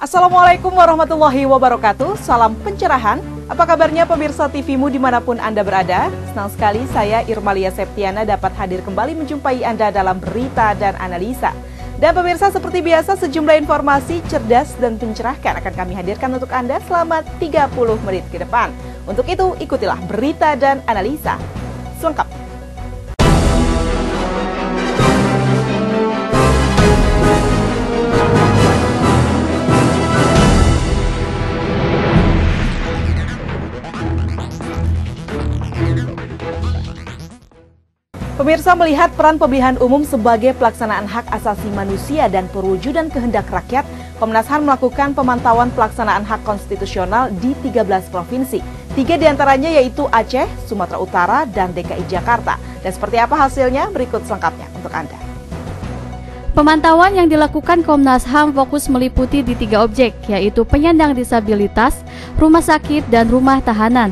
Assalamualaikum warahmatullahi wabarakatuh. Salam pencerahan. Apa kabarnya pemirsa TV-mu dimanapun Anda berada? Senang sekali saya Irmalia Septiana dapat hadir kembali menjumpai Anda dalam berita dan analisa. Dan pemirsa, seperti biasa sejumlah informasi cerdas dan mencerahkan akan kami hadirkan untuk Anda selama 30 menit ke depan. Untuk itu ikutilah berita dan analisa selengkapnya. Pemirsa, melihat peran pemilihan umum sebagai pelaksanaan hak asasi manusia dan perwujudan kehendak rakyat, Komnas HAM melakukan pemantauan pelaksanaan hak konstitusional di 13 provinsi. 3 diantaranya yaitu Aceh, Sumatera Utara, dan DKI Jakarta. Dan seperti apa hasilnya? Berikut selengkapnya untuk Anda. Pemantauan yang dilakukan Komnas HAM fokus meliputi di 3 objek, yaitu penyandang disabilitas, rumah sakit, dan rumah tahanan.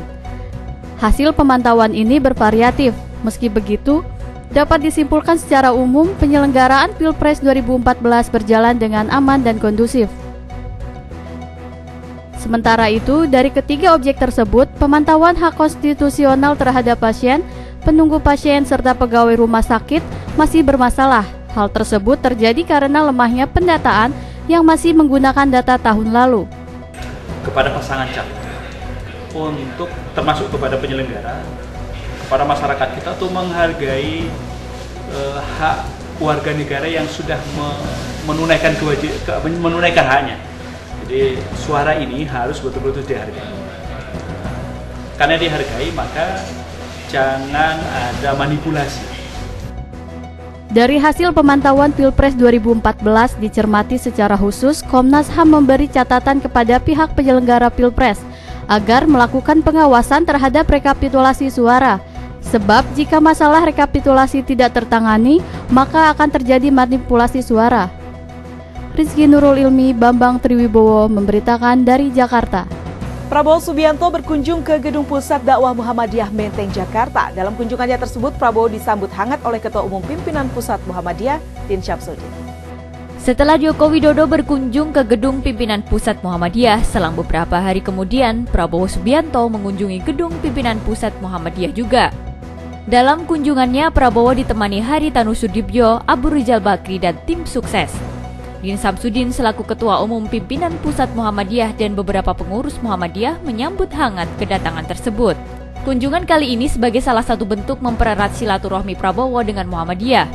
Hasil pemantauan ini bervariatif. Meski begitu, dapat disimpulkan secara umum penyelenggaraan Pilpres 2014 berjalan dengan aman dan kondusif. Sementara itu, dari ketiga objek tersebut, pemantauan hak konstitusional terhadap pasien, penunggu pasien, serta pegawai rumah sakit masih bermasalah. Hal tersebut terjadi karena lemahnya pendataan yang masih menggunakan data tahun lalu. Kepada pasangan calon, untuk termasuk kepada penyelenggara, kepada masyarakat kita tuh menghargai hak warga negara yang sudah menunaikan menunaikan haknya. Jadi suara ini harus betul-betul dihargai. Karena dihargai, maka jangan ada manipulasi. Dari hasil pemantauan Pilpres 2014 dicermati secara khusus, Komnas HAM memberi catatan kepada pihak penyelenggara Pilpres agar melakukan pengawasan terhadap rekapitulasi suara. Sebab jika masalah rekapitulasi tidak tertangani, maka akan terjadi manipulasi suara. Rizky Nurul Ilmi, Bambang Triwibowo memberitakan dari Jakarta. Prabowo Subianto berkunjung ke Gedung Pusat Dakwah Muhammadiyah Menteng, Jakarta. Dalam kunjungannya tersebut, Prabowo disambut hangat oleh Ketua Umum Pimpinan Pusat Muhammadiyah, Din Syamsuddin. Setelah Joko Widodo berkunjung ke Gedung Pimpinan Pusat Muhammadiyah, selang beberapa hari kemudian, Prabowo Subianto mengunjungi Gedung Pimpinan Pusat Muhammadiyah juga. Dalam kunjungannya, Prabowo ditemani Haritanu Sudibyo, Abu Rizal Bakri, dan tim sukses. Din Syamsuddin selaku Ketua Umum Pimpinan Pusat Muhammadiyah dan beberapa pengurus Muhammadiyah menyambut hangat kedatangan tersebut. Kunjungan kali ini sebagai salah satu bentuk mempererat silaturahmi Prabowo dengan Muhammadiyah.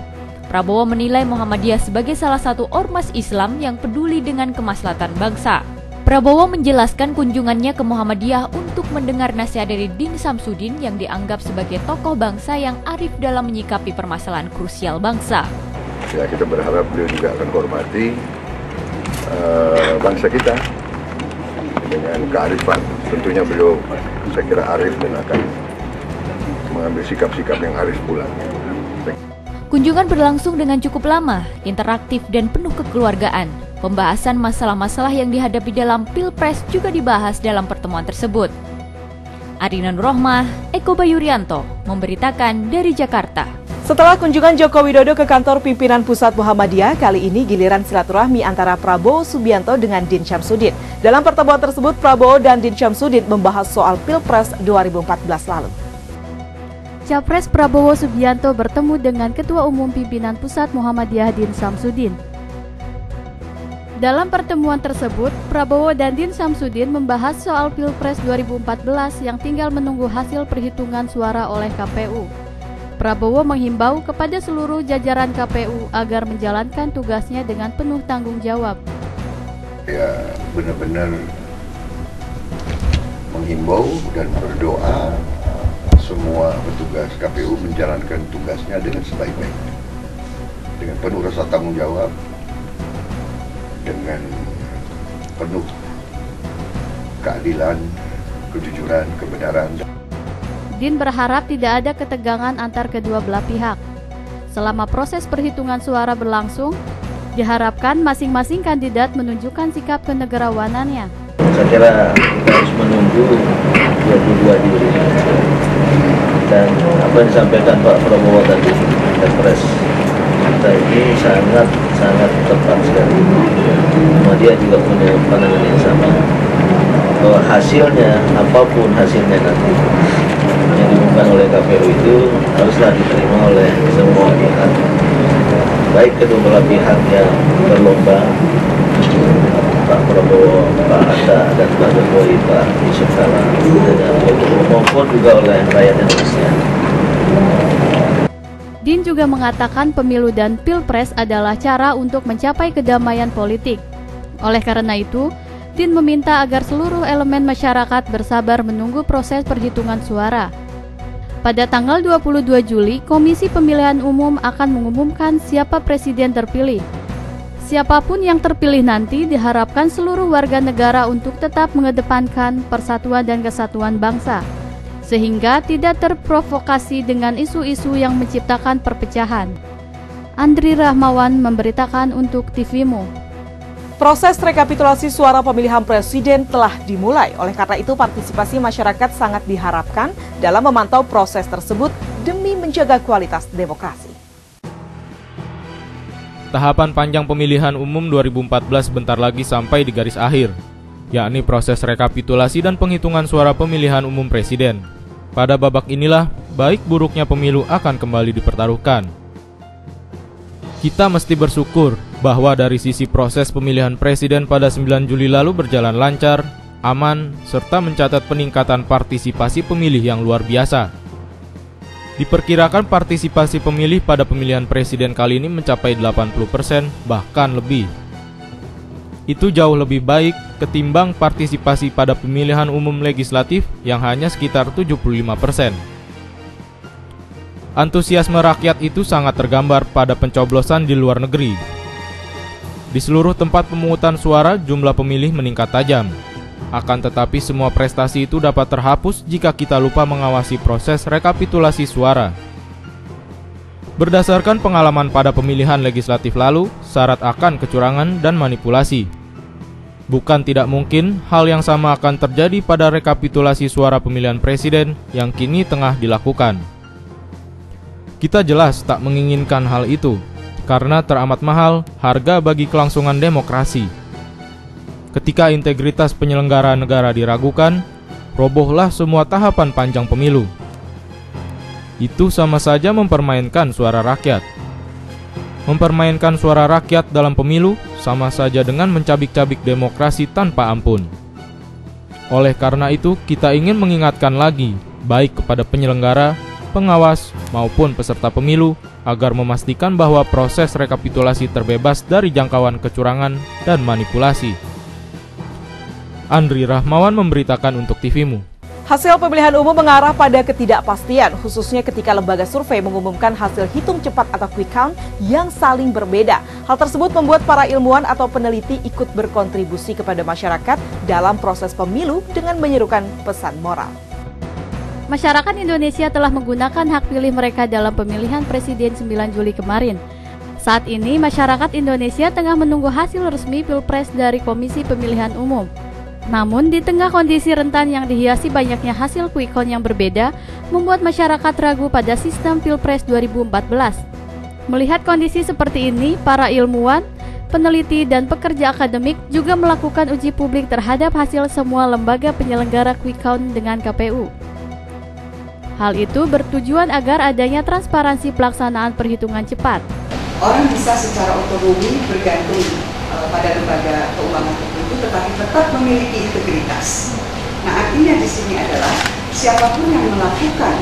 Prabowo menilai Muhammadiyah sebagai salah satu ormas Islam yang peduli dengan kemaslahatan bangsa. Prabowo menjelaskan kunjungannya ke Muhammadiyah untuk mendengar nasihat dari Din Syamsuddin yang dianggap sebagai tokoh bangsa yang arif dalam menyikapi permasalahan krusial bangsa. Ya, kita berharap beliau juga akan menghormati bangsa kita dengan kearifan. Tentunya beliau, saya kira, arif dan akan mengambil sikap-sikap yang arif pula. Kunjungan berlangsung dengan cukup lama, interaktif dan penuh kekeluargaan. Pembahasan masalah-masalah yang dihadapi dalam Pilpres juga dibahas dalam pertemuan tersebut. Arina Nurrohmah, Eko Bayurianto memberitakan dari Jakarta. Setelah kunjungan Joko Widodo ke kantor pimpinan Pusat Muhammadiyah, kali ini giliran silaturahmi antara Prabowo Subianto dengan Din Syamsuddin. Dalam pertemuan tersebut, Prabowo dan Din Syamsuddin membahas soal Pilpres 2014 lalu. Capres Prabowo Subianto bertemu dengan Ketua Umum Pimpinan Pusat Muhammadiyah Din Syamsuddin. Dalam pertemuan tersebut, Prabowo dan Din Syamsuddin membahas soal Pilpres 2014 yang tinggal menunggu hasil perhitungan suara oleh KPU. Prabowo menghimbau kepada seluruh jajaran KPU agar menjalankan tugasnya dengan penuh tanggung jawab. Ya, benar-benar menghimbau dan berdoa semua petugas KPU menjalankan tugasnya dengan sebaik-baiknya, dengan penuh rasa tanggung jawab, dengan penuh keadilan, kejujuran, kebenaran. Din berharap tidak ada ketegangan antar kedua belah pihak. Selama proses perhitungan suara berlangsung, diharapkan masing-masing kandidat menunjukkan sikap kenegarawanannya. Saya kira kita harus menunggu 22 Juli. Dan apa yang disampaikan Pak Prabowo tadi, Kepres kita ini sangat sangat tepat sekali. Muhammadiyah juga punya pandangan yang sama, bahwa hasilnya, apapun hasilnya nanti yang diumumkan oleh KPU itu haruslah diterima oleh semua pihak, baik kedua belah pihak yang berlomba, Pak Prabowo, Pak Hatta, dan Pak Jokowi, Pak Yusuf Kala, maupun juga oleh rakyat Indonesia. Din juga mengatakan pemilu dan pilpres adalah cara untuk mencapai kedamaian politik. Oleh karena itu, Din meminta agar seluruh elemen masyarakat bersabar menunggu proses perhitungan suara. Pada tanggal 22 Juli, Komisi Pemilihan Umum akan mengumumkan siapa presiden terpilih. Siapapun yang terpilih nanti diharapkan seluruh warga negara untuk tetap mengedepankan persatuan dan kesatuan bangsa, sehingga tidak terprovokasi dengan isu-isu yang menciptakan perpecahan. Andri Rahmawan memberitakan untuk TVMU. Proses rekapitulasi suara pemilihan presiden telah dimulai. Oleh karena itu, partisipasi masyarakat sangat diharapkan dalam memantau proses tersebut demi menjaga kualitas demokrasi. Tahapan panjang pemilihan umum 2014 bentar lagi sampai di garis akhir, yakni proses rekapitulasi dan penghitungan suara pemilihan umum presiden. Pada babak inilah, baik buruknya pemilu akan kembali dipertaruhkan. Kita mesti bersyukur bahwa dari sisi proses pemilihan presiden pada 9 Juli lalu berjalan lancar, aman, serta mencatat peningkatan partisipasi pemilih yang luar biasa. Diperkirakan partisipasi pemilih pada pemilihan presiden kali ini mencapai 80%, bahkan lebih. Itu jauh lebih baik ketimbang partisipasi pada pemilihan umum legislatif yang hanya sekitar 75%. Antusiasme rakyat itu sangat tergambar pada pencoblosan di luar negeri. Di seluruh tempat pemungutan suara, jumlah pemilih meningkat tajam. Akan tetapi semua prestasi itu dapat terhapus jika kita lupa mengawasi proses rekapitulasi suara. Berdasarkan pengalaman pada pemilihan legislatif lalu, syarat akan kecurangan dan manipulasi. Bukan tidak mungkin hal yang sama akan terjadi pada rekapitulasi suara pemilihan presiden yang kini tengah dilakukan. Kita jelas tak menginginkan hal itu, karena teramat mahal harga bagi kelangsungan demokrasi. Ketika integritas penyelenggara negara diragukan, robohlah semua tahapan panjang pemilu. Itu sama saja mempermainkan suara rakyat. Mempermainkan suara rakyat dalam pemilu sama saja dengan mencabik-cabik demokrasi tanpa ampun. Oleh karena itu, kita ingin mengingatkan lagi, baik kepada penyelenggara, pengawas, maupun peserta pemilu, agar memastikan bahwa proses rekapitulasi terbebas dari jangkauan kecurangan dan manipulasi. Andri Rahmawan memberitakan untuk TVMU. Hasil pemilihan umum mengarah pada ketidakpastian, khususnya ketika lembaga survei mengumumkan hasil hitung cepat atau quick count yang saling berbeda. Hal tersebut membuat para ilmuwan atau peneliti ikut berkontribusi kepada masyarakat dalam proses pemilu dengan menyerukan pesan moral. Masyarakat Indonesia telah menggunakan hak pilih mereka dalam pemilihan presiden 9 Juli kemarin. Saat ini, masyarakat Indonesia tengah menunggu hasil resmi Pilpres dari Komisi Pemilihan Umum. Namun, di tengah kondisi rentan yang dihiasi banyaknya hasil quick count yang berbeda, membuat masyarakat ragu pada sistem Pilpres 2014. Melihat kondisi seperti ini, para ilmuwan, peneliti, dan pekerja akademik juga melakukan uji publik terhadap hasil semua lembaga penyelenggara quick count dengan KPU. Hal itu bertujuan agar adanya transparansi pelaksanaan perhitungan cepat. Orang bisa secara otonomi bergantung pada lembaga keuangan tertentu, tetapi tetap memiliki integritas. Nah, artinya di sini adalah siapapun yang melakukan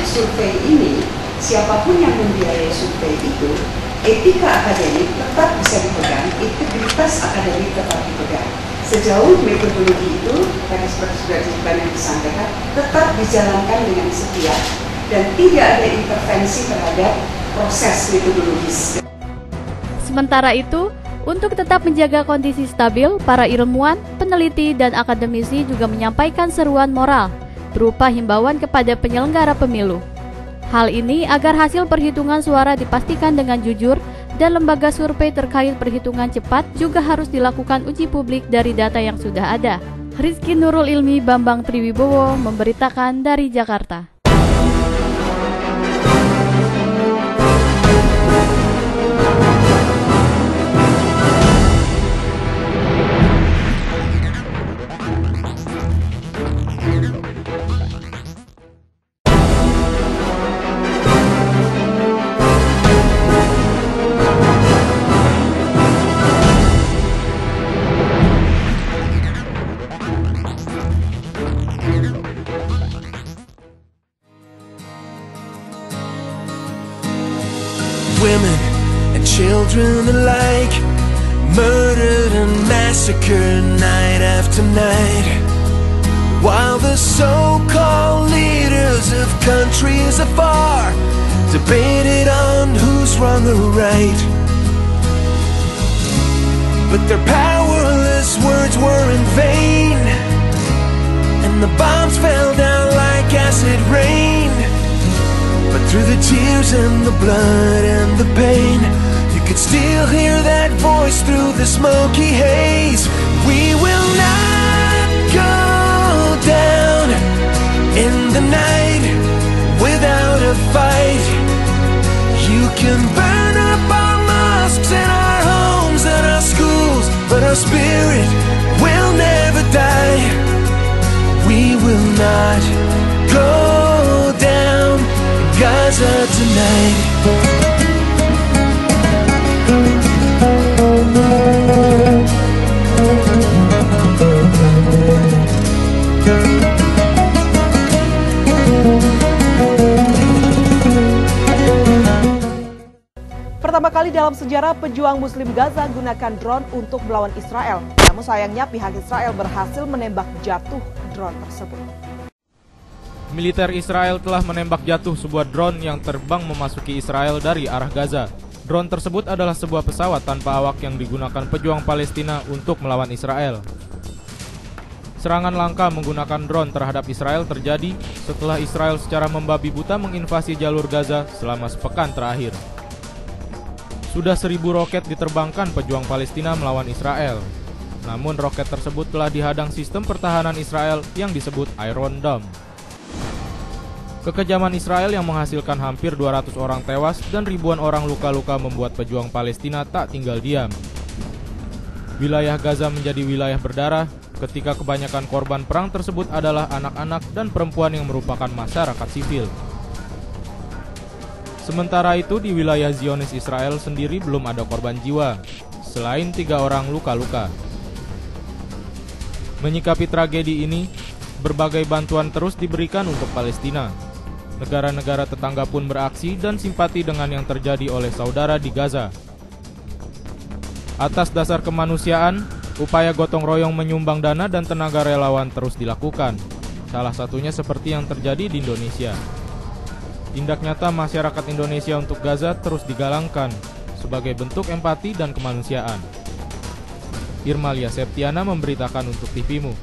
survei ini, siapapun yang membiayai survei itu, etika akademik tetap bisa dipegang, integritas akademik tetap dipegang. Sejauh metodologi itu, tadi seperti sudah banyak disampaikan, tetap dijalankan dengan setia dan tidak ada intervensi terhadap proses metodologis. Sementara itu, untuk tetap menjaga kondisi stabil, para ilmuwan, peneliti, dan akademisi juga menyampaikan seruan moral berupa himbauan kepada penyelenggara pemilu. Hal ini agar hasil perhitungan suara dipastikan dengan jujur dan lembaga survei terkait perhitungan cepat juga harus dilakukan uji publik dari data yang sudah ada. Rizky Nurul Ilmi Bambang Triwibowo memberitakan dari Jakarta. massacre night after night, while the so-called leaders of countries afar debated on who's wrong or right. But their powerless words were in vain, and the bombs fell down like acid rain. But through the tears and the blood and the pain, you could still hear that voice through the smoky haze. We will not go down in the night without a fight. You can burn up our mosques and our homes and our schools, but our spirit will never die. We will not go down in Gaza tonight. Pertama kali dalam sejarah pejuang Muslim Gaza gunakan drone untuk melawan Israel. Namun sayangnya pihak Israel berhasil menembak jatuh drone tersebut. Militer Israel telah menembak jatuh sebuah drone yang terbang memasuki Israel dari arah Gaza. Drone tersebut adalah sebuah pesawat tanpa awak yang digunakan pejuang Palestina untuk melawan Israel. Serangan langka menggunakan drone terhadap Israel terjadi setelah Israel secara membabi buta menginvasi jalur Gaza selama sepekan terakhir. Sudah 1.000 roket diterbangkan pejuang Palestina melawan Israel. Namun roket tersebut telah dihadang sistem pertahanan Israel yang disebut Iron Dome. Kekejaman Israel yang menghasilkan hampir 200 orang tewas dan ribuan orang luka-luka membuat pejuang Palestina tak tinggal diam. Wilayah Gaza menjadi wilayah berdarah ketika kebanyakan korban perang tersebut adalah anak-anak dan perempuan yang merupakan masyarakat sipil. Sementara itu di wilayah Zionis Israel sendiri belum ada korban jiwa, selain 3 orang luka-luka. Menyikapi tragedi ini, berbagai bantuan terus diberikan untuk Palestina. Negara-negara tetangga pun beraksi dan simpati dengan yang terjadi oleh saudara di Gaza. Atas dasar kemanusiaan, upaya gotong royong menyumbang dana dan tenaga relawan terus dilakukan. Salah satunya seperti yang terjadi di Indonesia. Tindak nyata masyarakat Indonesia untuk Gaza terus digalangkan sebagai bentuk empati dan kemanusiaan. Irmalia Septiana memberitakan untuk TVMU.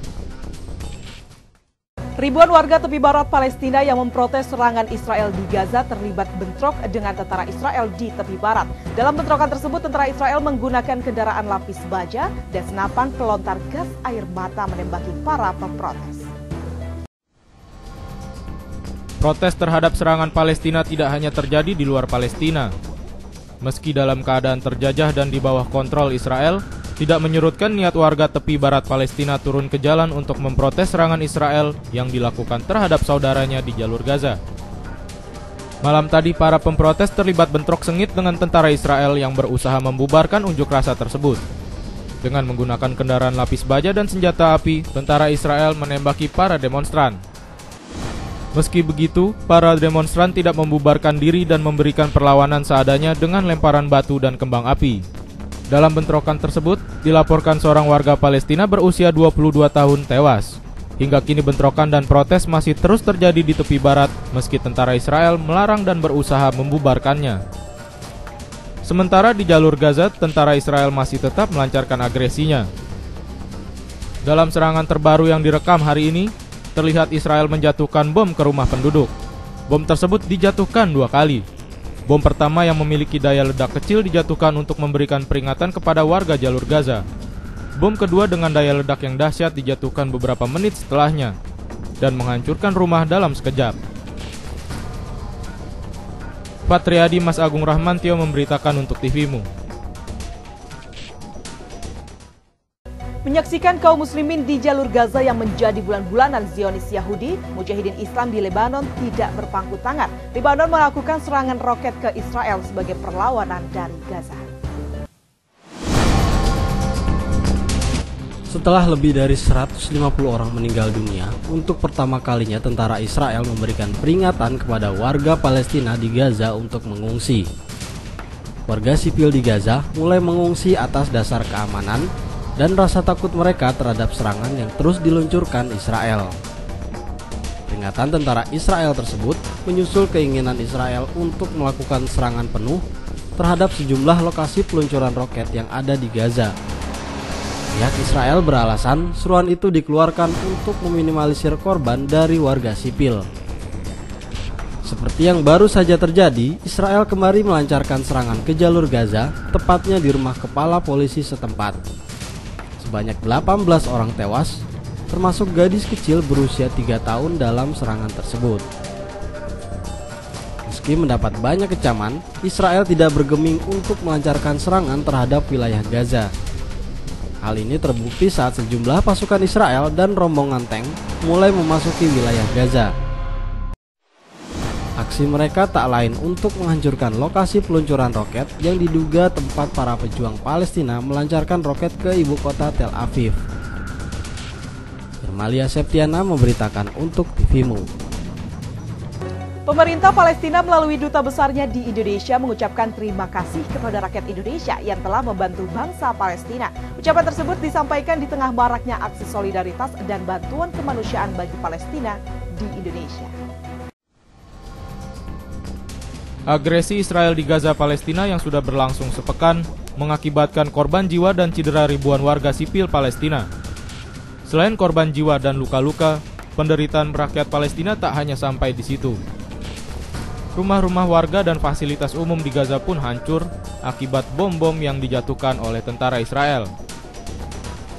Ribuan warga tepi barat Palestina yang memprotes serangan Israel di Gaza terlibat bentrok dengan tentara Israel di tepi barat. Dalam bentrokan tersebut, tentara Israel menggunakan kendaraan lapis baja dan senapan pelontar gas air mata menembaki para pemprotes. Protes terhadap serangan Palestina tidak hanya terjadi di luar Palestina. Meski dalam keadaan terjajah dan di bawah kontrol Israel, tidak menyurutkan niat warga tepi barat Palestina turun ke jalan untuk memprotes serangan Israel yang dilakukan terhadap saudaranya di jalur Gaza. Malam tadi, para pemprotes terlibat bentrok sengit dengan tentara Israel yang berusaha membubarkan unjuk rasa tersebut. Dengan menggunakan kendaraan lapis baja dan senjata api, tentara Israel menembaki para demonstran. Meski begitu, para demonstran tidak membubarkan diri dan memberikan perlawanan seadanya dengan lemparan batu dan kembang api. Dalam bentrokan tersebut, dilaporkan seorang warga Palestina berusia 22 tahun tewas. Hingga kini bentrokan dan protes masih terus terjadi di tepi barat, meski tentara Israel melarang dan berusaha membubarkannya. Sementara di jalur Gaza, tentara Israel masih tetap melancarkan agresinya. Dalam serangan terbaru yang direkam hari ini, terlihat Israel menjatuhkan bom ke rumah penduduk. Bom tersebut dijatuhkan 2 kali. Bom pertama yang memiliki daya ledak kecil dijatuhkan untuk memberikan peringatan kepada warga jalur Gaza. Bom kedua dengan daya ledak yang dahsyat dijatuhkan beberapa menit setelahnya dan menghancurkan rumah dalam sekejap. Patriadi Mas Agung Rahmantio memberitakan untuk TVMU. Menyaksikan kaum muslimin di jalur Gaza yang menjadi bulan-bulanan Zionis Yahudi, Mujahidin Islam di Lebanon tidak berpangku tangan. Lebanon melakukan serangan roket ke Israel sebagai perlawanan dari Gaza. Setelah lebih dari 150 orang meninggal dunia, untuk pertama kalinya tentara Israel memberikan peringatan kepada warga Palestina di Gaza untuk mengungsi. Warga sipil di Gaza mulai mengungsi atas dasar keamanan, dan rasa takut mereka terhadap serangan yang terus diluncurkan Israel. Peringatan tentara Israel tersebut menyusul keinginan Israel untuk melakukan serangan penuh terhadap sejumlah lokasi peluncuran roket yang ada di Gaza. Pihak Israel beralasan seruan itu dikeluarkan untuk meminimalisir korban dari warga sipil. Seperti yang baru saja terjadi, Israel kembali melancarkan serangan ke jalur Gaza, tepatnya di rumah kepala polisi setempat. Sebanyak 18 orang tewas, termasuk gadis kecil berusia 3 tahun dalam serangan tersebut. Meski mendapat banyak kecaman, Israel tidak bergeming untuk melancarkan serangan terhadap wilayah Gaza. Hal ini terbukti saat sejumlah pasukan Israel dan rombongan tank mulai memasuki wilayah Gaza. Aksi mereka tak lain untuk menghancurkan lokasi peluncuran roket yang diduga tempat para pejuang Palestina melancarkan roket ke ibu kota Tel Aviv. Irmalia Septiana memberitakan untuk TVMU. Pemerintah Palestina melalui duta besarnya di Indonesia mengucapkan terima kasih kepada rakyat Indonesia yang telah membantu bangsa Palestina. Ucapan tersebut disampaikan di tengah maraknya aksi solidaritas dan bantuan kemanusiaan bagi Palestina di Indonesia. Agresi Israel di Gaza Palestina yang sudah berlangsung sepekan mengakibatkan korban jiwa dan cedera ribuan warga sipil Palestina. Selain korban jiwa dan luka-luka, penderitaan rakyat Palestina tak hanya sampai di situ. Rumah-rumah warga dan fasilitas umum di Gaza pun hancur akibat bom-bom yang dijatuhkan oleh tentara Israel.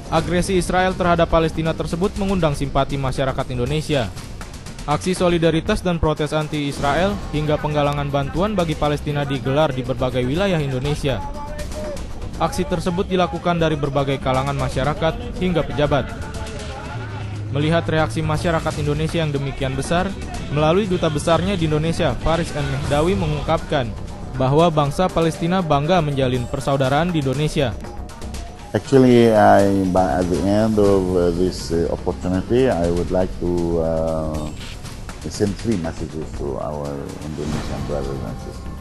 Agresi Israel terhadap Palestina tersebut mengundang simpati masyarakat Indonesia. Aksi solidaritas dan protes anti-Israel hingga penggalangan bantuan bagi Palestina digelar di berbagai wilayah Indonesia. Aksi tersebut dilakukan dari berbagai kalangan masyarakat hingga pejabat. Melihat reaksi masyarakat Indonesia yang demikian besar, melalui duta besarnya di Indonesia, Faris M. Mehdawi mengungkapkan bahwa bangsa Palestina bangga menjalin persaudaraan di Indonesia. Actually, at the end of this opportunity, I would like to send 3 messages to our Indonesian brothers and sisters.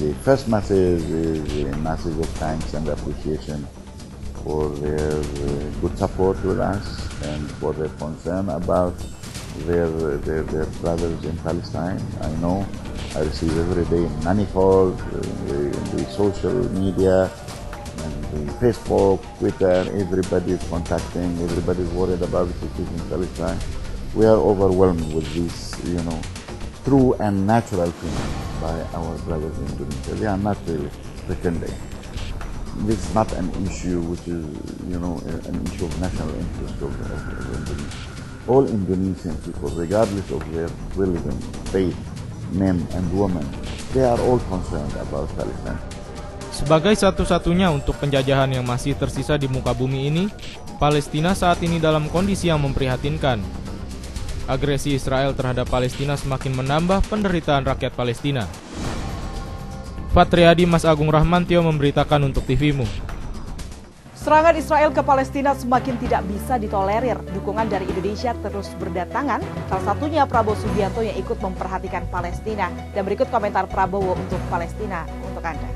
The first message is a message of thanks and appreciation for their good support with us and for their concern about their brothers in Palestine. I know I receive every day manifold the social media and the Facebook, Twitter, everybody is contacting, everybody is worried about the situation in Palestine. We are overwhelmed with this, true and natural feeling by our brothers in Indonesia. They are not really pretending. This is not an issue which is, an issue of national interest of Indonesia. All Indonesian people, regardless of their religion, faith, men and women, they are all concerned about Palestine. Sebagai satu-satunya untuk penjajahan yang masih tersisa di muka bumi ini, Palestina saat ini dalam kondisi yang memprihatinkan. Agresi Israel terhadap Palestina semakin menambah penderitaan rakyat Palestina. Fatriadi Mas Agung Rahmantio memberitakan untuk TVMU. Serangan Israel ke Palestina semakin tidak bisa ditolerir. Dukungan dari Indonesia terus berdatangan, salah satunya Prabowo Subianto yang ikut memperhatikan Palestina. Dan berikut komentar Prabowo untuk Palestina untuk Anda.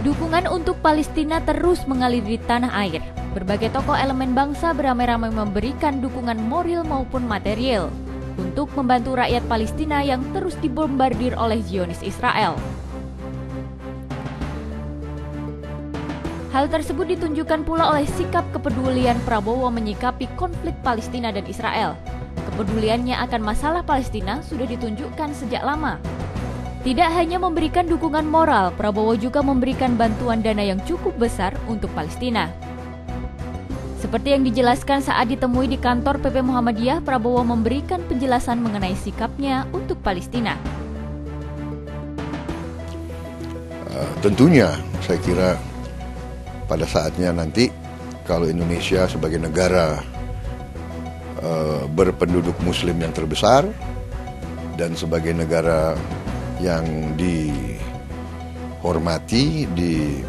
Dukungan untuk Palestina terus mengalir di tanah air. Berbagai tokoh elemen bangsa beramai-ramai memberikan dukungan moral maupun material untuk membantu rakyat Palestina yang terus dibombardir oleh Zionis Israel. Hal tersebut ditunjukkan pula oleh sikap kepedulian Prabowo menyikapi konflik Palestina dan Israel. Kepeduliannya akan masalah Palestina sudah ditunjukkan sejak lama. Tidak hanya memberikan dukungan moral, Prabowo juga memberikan bantuan dana yang cukup besar untuk Palestina. Seperti yang dijelaskan saat ditemui di kantor PP Muhammadiyah, Prabowo memberikan penjelasan mengenai sikapnya untuk Palestina. Tentunya, saya kira pada saatnya nanti kalau Indonesia sebagai negara berpenduduk Muslim yang terbesar dan sebagai negara yang dihormati di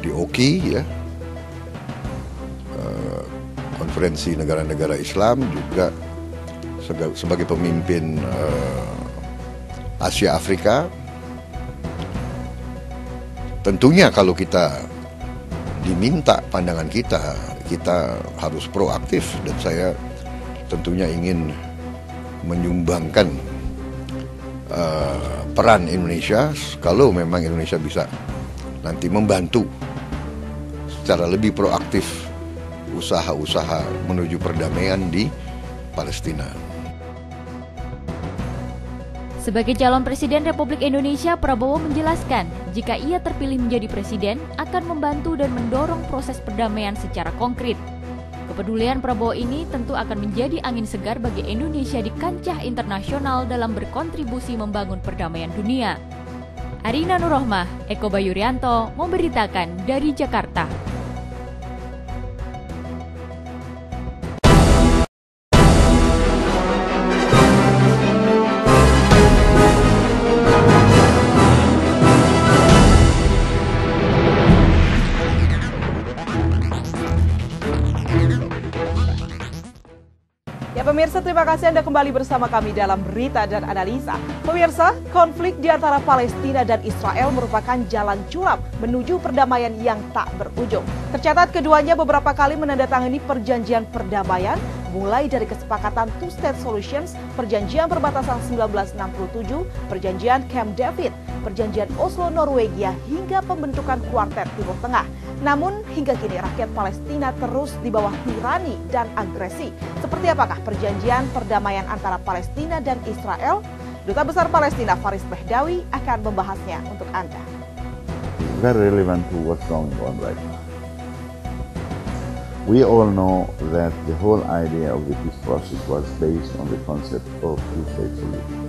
OKI, ya, konferensi negara-negara Islam, juga sebagai pemimpin Asia Afrika, tentunya kalau kita diminta pandangan kita harus proaktif, dan saya tentunya ingin menyumbangkan peran Indonesia kalau memang Indonesia bisa nanti membantu secara lebih proaktif usaha-usaha menuju perdamaian di Palestina. Sebagai calon Presiden Republik Indonesia, Prabowo menjelaskan jika ia terpilih menjadi presiden akan membantu dan mendorong proses perdamaian secara konkret. Kepedulian Prabowo ini tentu akan menjadi angin segar bagi Indonesia di kancah internasional dalam berkontribusi membangun perdamaian dunia. Arina Nurrohmah, Eko Bayurianto memberitakan dari Jakarta. Pemirsa, terima kasih Anda kembali bersama kami dalam Berita dan Analisa. Pemirsa, konflik di antara Palestina dan Israel merupakan jalan curam menuju perdamaian yang tak berujung. Tercatat keduanya beberapa kali menandatangani perjanjian perdamaian, mulai dari kesepakatan Two-State Solutions, perjanjian perbatasan 1967, perjanjian Camp David, perjanjian Oslo Norwegia, hingga pembentukan Kuartet Timur Tengah. Namun hingga kini rakyat Palestina terus di bawah tirani dan agresi. Seperti apakah perjanjian perdamaian antara Palestina dan Israel? Duta Besar Palestina Faris Behdawi akan membahasnya untuk Anda. Very relevant to what's going on right now. We all know that the whole idea of the peace process was based on the concept of two-state solution.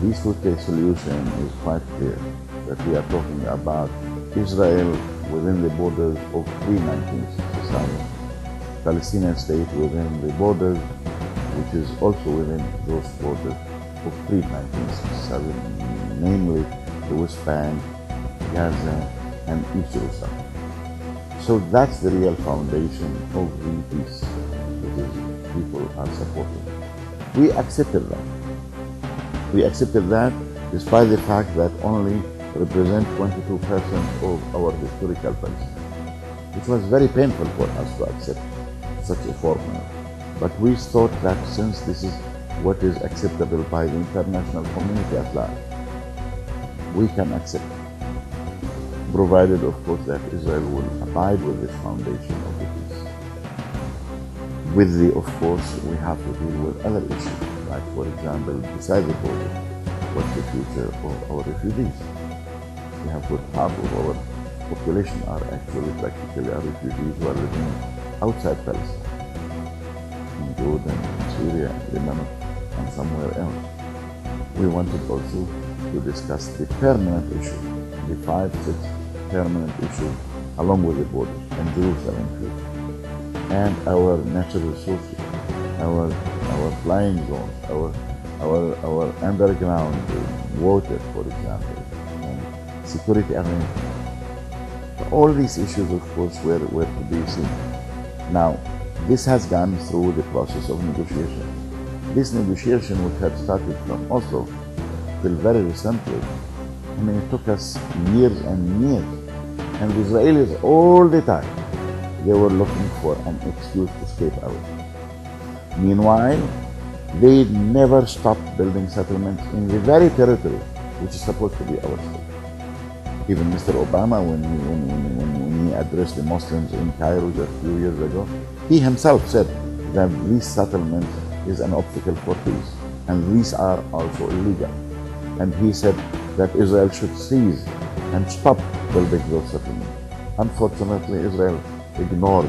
This two-state solution is quite clear that we are talking about Israel within the borders of pre-1967, Palestinian state within the borders, which is also within those borders of pre-1967, namely the West Bank, Gaza, and East Jerusalem. So that's the real foundation of the peace that people are supporting. We accepted that. We accepted that despite the fact that only represent 22% of our historical Palestine, which was very painful for us to accept such a formula. But we thought that since this is what is acceptable by the international community at large, we can accept it, provided of course that Israel will abide with this foundation of the peace. With the, of course, we have to deal with other issues, like for example, beside the border, what's the future of our refugees? We have got half of our population are actually practically refugees who are living outside Palestine, in Jordan, Syria, Lebanon, and somewhere else. We wanted also to discuss the permanent issue, the 5-6 permanent issue, along with the border and Jerusalem too, and our natural resources, our flying zones, our underground water, for example, security arrangements. All these issues, of course, were to be seen. Now, this has gone through the process of negotiation. This negotiation, which had started from Oslo till very recently, I mean, it took us years and years. And the Israelis, all the time, they were looking for an excuse to escape out. Meanwhile, they never stopped building settlements in the very territory which is supposed to be our state. Even Mr. Obama, when he addressed the Muslims in Cairo just a few years ago, he himself said that this settlement is an obstacle for peace, and these are also illegal. And he said that Israel should cease and stop building those settlements. Unfortunately, Israel ignored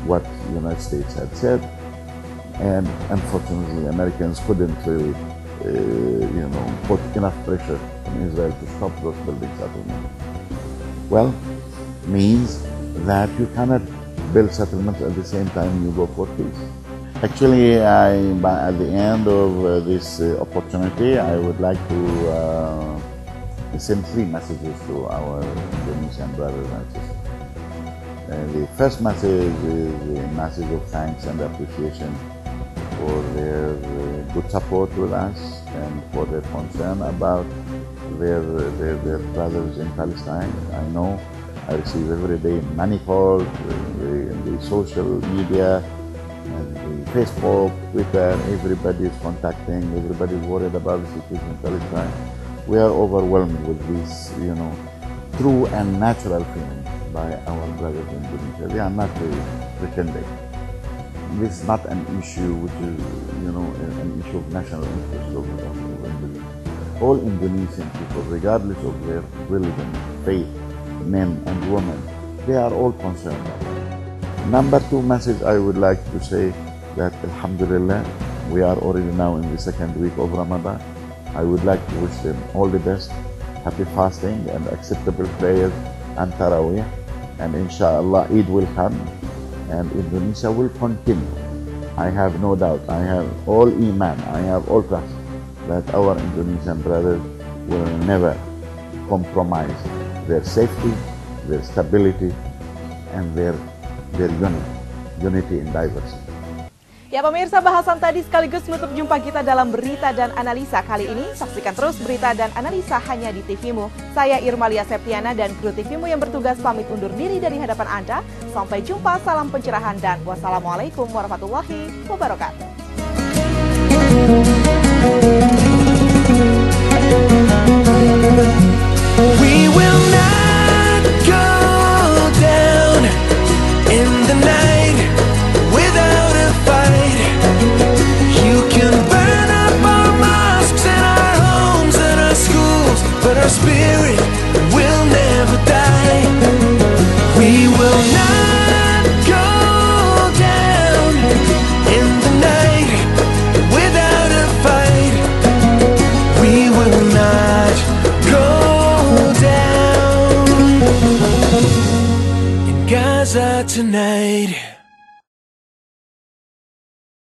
what the United States had said, and unfortunately, Americans couldn't really put enough pressure on Israel to stop those building settlements. Well, means that you cannot build settlements at the same time you go for peace. Actually, at the end of this opportunity, I would like to send 3 messages to our Indonesian brothers and sisters. The first message is a message of thanks and appreciation for their good support with us and for their concern about their brothers in Palestine. I know, I receive every day many calls in the social media and the Facebook, Twitter. Everybody is contacting. Everybody is worried about the situation in Palestine. We are overwhelmed with this, true and natural feeling by our brothers in Indonesia. They are not pretending. This is not an issue which is, an issue of national interest of Indonesia. All Indonesian people, regardless of their religion, faith, men and women, they are all concerned about it. Number two message I would like to say that Alhamdulillah, we are already now in the second week of Ramadan. I would like to wish them all the best, happy fasting and acceptable prayers and Taraweeh, and inshallah Eid will come and Indonesia will continue. I have no doubt, I have all iman, I have all trust that our Indonesian brothers will never compromise their safety, their stability, and their unity in diversity. Ya pemirsa, bahasan tadi sekaligus menutup jumpa kita dalam Berita dan Analisa kali ini. Saksikan terus Berita dan Analisa hanya di TVmu. Saya Irmalia Septiana dan kru TVmu yang bertugas pamit undur diri dari hadapan Anda. Sampai jumpa, salam pencerahan dan wassalamualaikum warahmatullahi wabarakatuh. We will not go down in the night without a fight. You can burn up our mosques and our homes and our schools, but our spirit